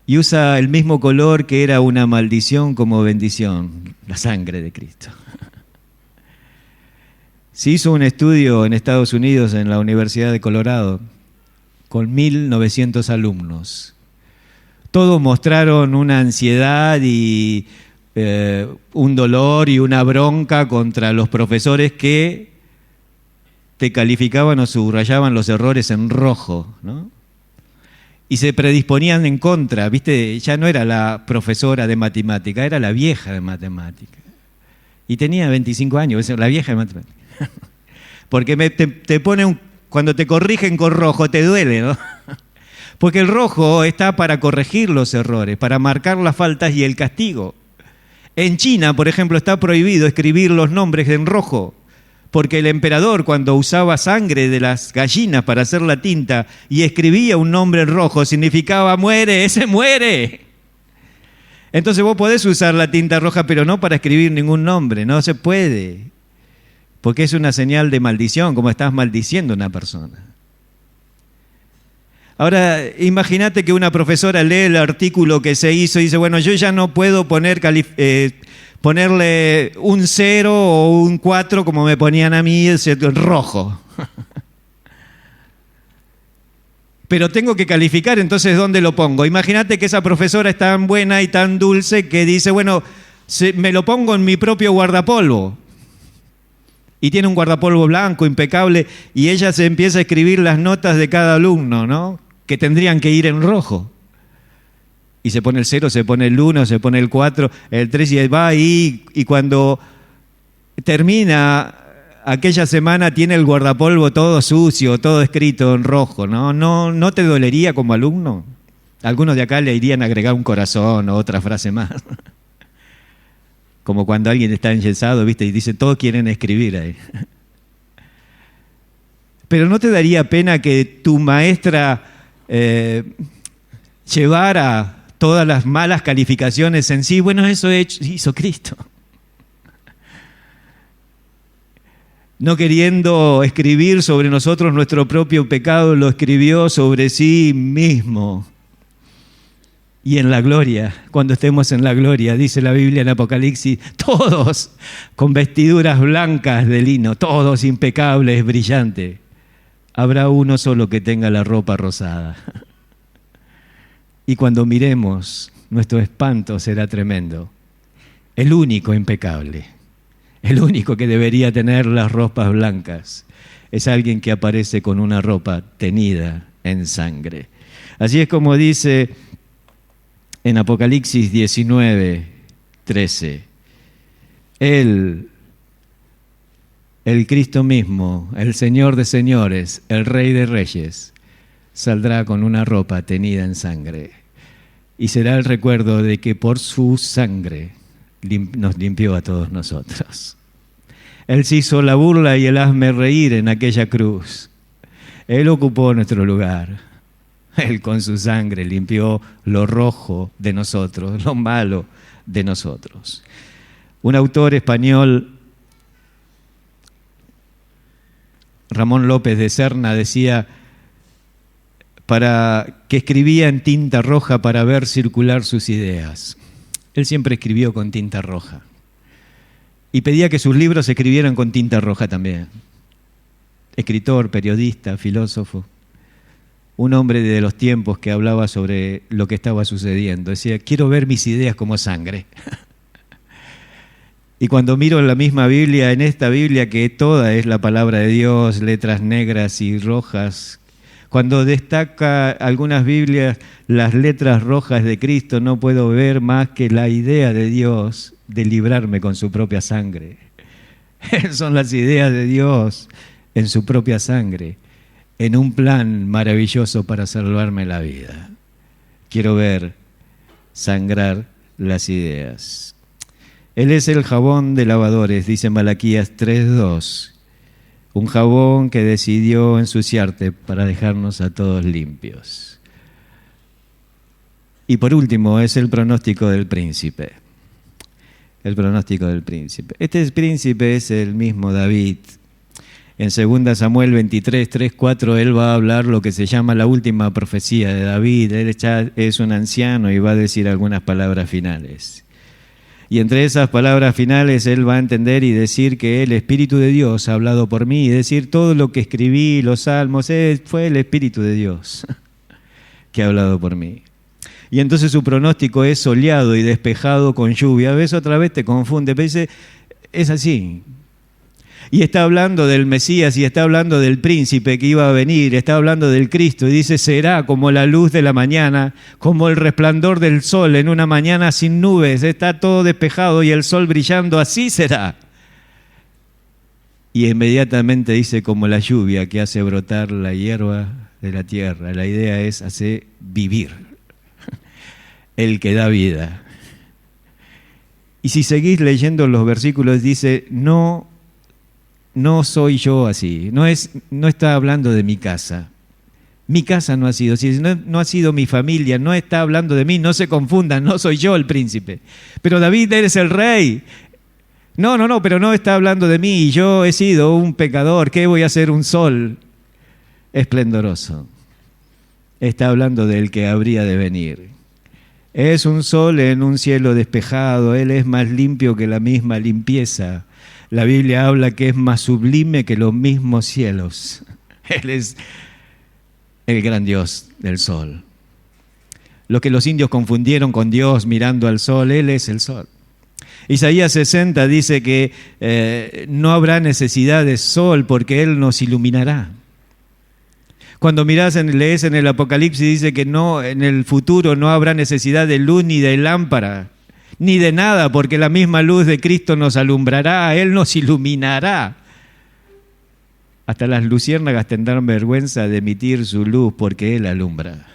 Y usa el mismo color que era una maldición como bendición, la sangre de Cristo. Se hizo un estudio en Estados Unidos, en la Universidad de Colorado, con 1.900 alumnos. Todos mostraron una ansiedad y un dolor y una bronca contra los profesores que te calificaban o subrayaban los errores en rojo, ¿no? Y se predisponían en contra, ¿viste? Ya no era la profesora de matemática, era la vieja de matemática. Y tenía 25 años, la vieja de matemática. Porque te pone cuando te corrigen con rojo te duele, ¿no? Porque el rojo está para corregir los errores, para marcar las faltas y el castigo. En China, por ejemplo, está prohibido escribir los nombres en rojo, porque el emperador, cuando usaba sangre de las gallinas para hacer la tinta y escribía un nombre en rojo, significaba muere, ese muere. Entonces vos podés usar la tinta roja, pero no para escribir ningún nombre, no se puede. Porque es una señal de maldición, como estás maldiciendo a una persona. Ahora, imagínate que una profesora lee el artículo que se hizo y dice, bueno, yo ya no puedo ponerle un 0 o un 4 como me ponían a mí, en rojo. Pero tengo que calificar, entonces, ¿dónde lo pongo? Imagínate que esa profesora es tan buena y tan dulce que dice, bueno, me lo pongo en mi propio guardapolvo. Y tiene un guardapolvo blanco, impecable, y ella se empieza a escribir las notas de cada alumno, ¿no? Que tendrían que ir en rojo. Y se pone el 0, se pone el 1, se pone el 4, el 3, y va ahí, y cuando termina aquella semana tiene el guardapolvo todo sucio, todo escrito en rojo, ¿no? ¿No te dolería como alumno? Algunos de acá le irían a agregar un corazón o otra frase más. Como cuando alguien está enyesado, ¿viste? Y dice, todos quieren escribir ahí. Pero ¿no te daría pena que tu maestra llevara todas las malas calificaciones en sí? Bueno, eso hizo Cristo. No queriendo escribir sobre nosotros nuestro propio pecado, lo escribió sobre sí mismo. Y en la gloria, cuando estemos en la gloria, dice la Biblia en Apocalipsis, todos con vestiduras blancas de lino, todos impecables, brillantes. Habrá uno solo que tenga la ropa rosada. Y cuando miremos, nuestro espanto será tremendo. El único impecable, el único que debería tener las ropas blancas, es alguien que aparece con una ropa teñida en sangre. Así es como dice en Apocalipsis 19, 13. Él el Cristo mismo, el Señor de señores, el Rey de reyes, saldrá con una ropa teñida en sangre. Y será el recuerdo de que por su sangre nos limpió a todos nosotros. Él se hizo la burla y el hazme reír en aquella cruz. Él ocupó nuestro lugar. Él con su sangre limpió lo rojo de nosotros, lo malo de nosotros. Un autor español, Ramón López de Serna, decía que escribía en tinta roja para ver circular sus ideas. Él siempre escribió con tinta roja. Y pedía que sus libros se escribieran con tinta roja también. Escritor, periodista, filósofo. Un hombre de los tiempos que hablaba sobre lo que estaba sucediendo. Decía, quiero ver mis ideas como sangre. Y cuando miro en la misma Biblia, en esta Biblia que toda es la palabra de Dios, letras negras y rojas, cuando destaca algunas Biblias las letras rojas de Cristo, no puedo ver más que la idea de Dios de librarme con su propia sangre. Son las ideas de Dios en su propia sangre, en un plan maravilloso para salvarme la vida. Quiero ver sangrar las ideas. Él es el jabón de lavadores, dice Malaquías 3:2. Un jabón que decidió ensuciarte para dejarnos a todos limpios. Y por último, es el pronóstico del príncipe. El pronóstico del príncipe. Este príncipe es el mismo David. En 2 Samuel 23, 3, 4, él va a hablar lo que se llama la última profecía de David. Él ya es un anciano y va a decir algunas palabras finales. Y entre esas palabras finales él va a entender y decir que el Espíritu de Dios ha hablado por mí, y decir todo lo que escribí, los salmos, fue el Espíritu de Dios que ha hablado por mí. Y entonces su pronóstico es soleado y despejado con lluvia. A veces otra vez te confunde, pero dice, es así. Y está hablando del Mesías y está hablando del príncipe que iba a venir, está hablando del Cristo y dice, será como la luz de la mañana, como el resplandor del sol en una mañana sin nubes, está todo despejado y el sol brillando, así será. Y inmediatamente dice, como la lluvia que hace brotar la hierba de la tierra. La idea es hacer vivir, el que da vida. Y si seguís leyendo los versículos, dice, no soy yo así, no está hablando de mi casa. Mi casa no ha sido así, no ha sido mi familia, no está hablando de mí, no se confundan, no soy yo el príncipe. Pero David, eres el rey. No, pero no está hablando de mí, yo he sido un pecador, ¿qué voy a hacer un sol esplendoroso? Está hablando del que habría de venir. Es un sol en un cielo despejado, él es más limpio que la misma limpieza. La Biblia habla que es más sublime que los mismos cielos. Él es el gran Dios del sol. Lo que los indios confundieron con Dios mirando al sol, Él es el sol. Isaías 60 dice que no habrá necesidad de sol porque Él nos iluminará. Cuando lees en el Apocalipsis dice que en el futuro no habrá necesidad de luz ni de lámpara, ni de nada, porque la misma luz de Cristo nos alumbrará, Él nos iluminará. Hasta las luciérnagas tendrán vergüenza de emitir su luz porque Él alumbra.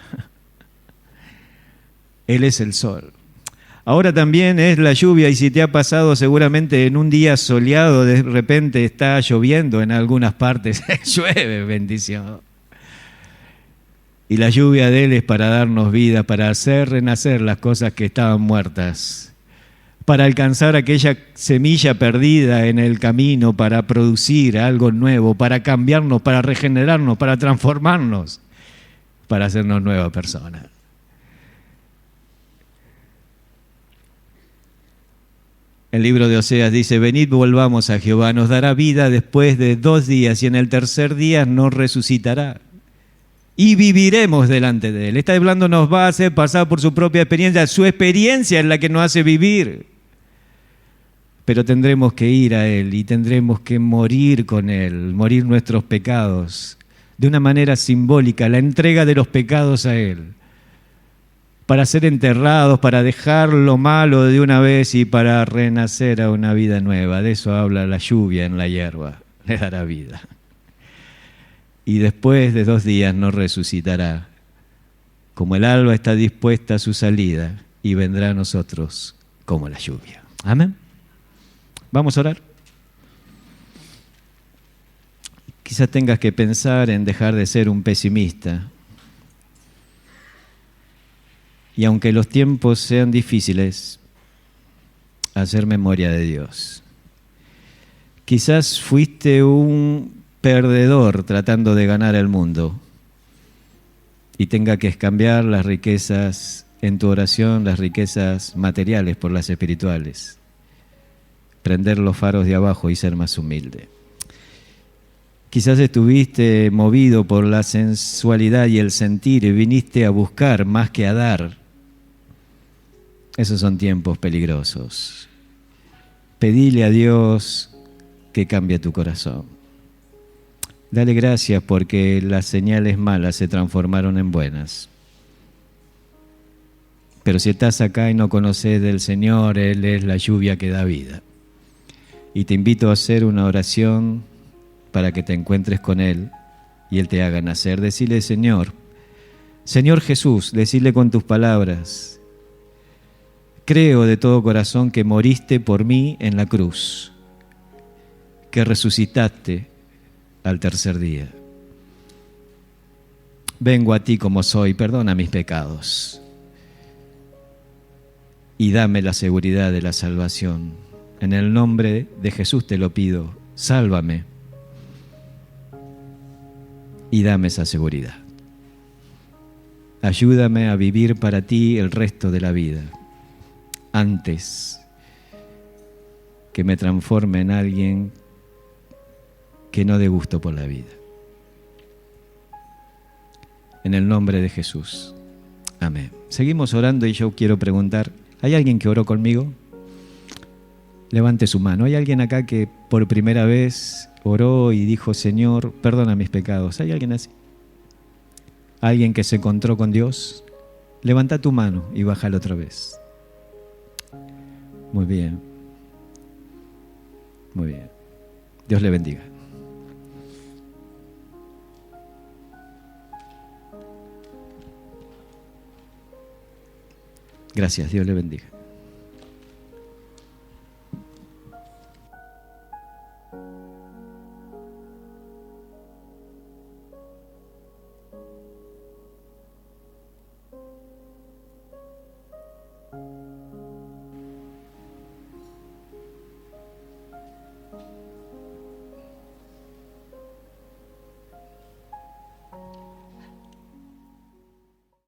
Él es el sol. Ahora también es la lluvia, y si te ha pasado seguramente en un día soleado, de repente está lloviendo en algunas partes, llueve, bendición. Y la lluvia de Él es para darnos vida, para hacer renacer las cosas que estaban muertas, para alcanzar aquella semilla perdida en el camino, para producir algo nuevo, para cambiarnos, para regenerarnos, para transformarnos, para hacernos nueva persona. El libro de Oseas dice, venid, volvamos a Jehová, nos dará vida después de 2 días y en el tercer día nos resucitará. Y viviremos delante de Él. Está hablando, nos va a hacer pasar por su propia experiencia. Su experiencia es la que nos hace vivir. Pero tendremos que ir a Él y tendremos que morir con Él, morir nuestros pecados, de una manera simbólica, la entrega de los pecados a Él, para ser enterrados, para dejar lo malo de una vez y para renacer a una vida nueva. De eso habla la lluvia en la hierba. le dará vida. Y después de 2 días nos resucitará, como el alba está dispuesta a su salida, y vendrá a nosotros como la lluvia. Amén. Vamos a orar. Quizás tengas que pensar en dejar de ser un pesimista. Y aunque los tiempos sean difíciles, hacer memoria de Dios. Quizás fuiste un perdedor tratando de ganar el mundo y tenga que cambiar las riquezas en tu oración, las riquezas materiales por las espirituales. Prender los faros de abajo y ser más humilde. Quizás estuviste movido por la sensualidad y el sentir y viniste a buscar más que a dar. Esos son tiempos peligrosos. Pedile a Dios que cambie tu corazón. Dale gracias porque las señales malas se transformaron en buenas. Pero si estás acá y no conoces del Señor, Él es la lluvia que da vida. Y te invito a hacer una oración para que te encuentres con Él y Él te haga nacer. Decile, Señor Jesús, decile con tus palabras, creo de todo corazón que moriste por mí en la cruz, que resucitaste al 3er día. Vengo a ti como soy, perdona mis pecados y dame la seguridad de la salvación. En el nombre de Jesús te lo pido, sálvame y dame esa seguridad. Ayúdame a vivir para ti el resto de la vida, antes que me transforme en alguien que no dé gusto por la vida. En el nombre de Jesús. Amén. Seguimos orando y yo quiero preguntar, ¿hay alguien que oró conmigo? Levante su mano. ¿Hay alguien acá que por primera vez oró y dijo, Señor, perdona mis pecados? ¿Hay alguien así? ¿Alguien que se encontró con Dios? Levanta tu mano y bájala otra vez. Muy bien. Muy bien. Dios le bendiga. Gracias, Dios le bendiga.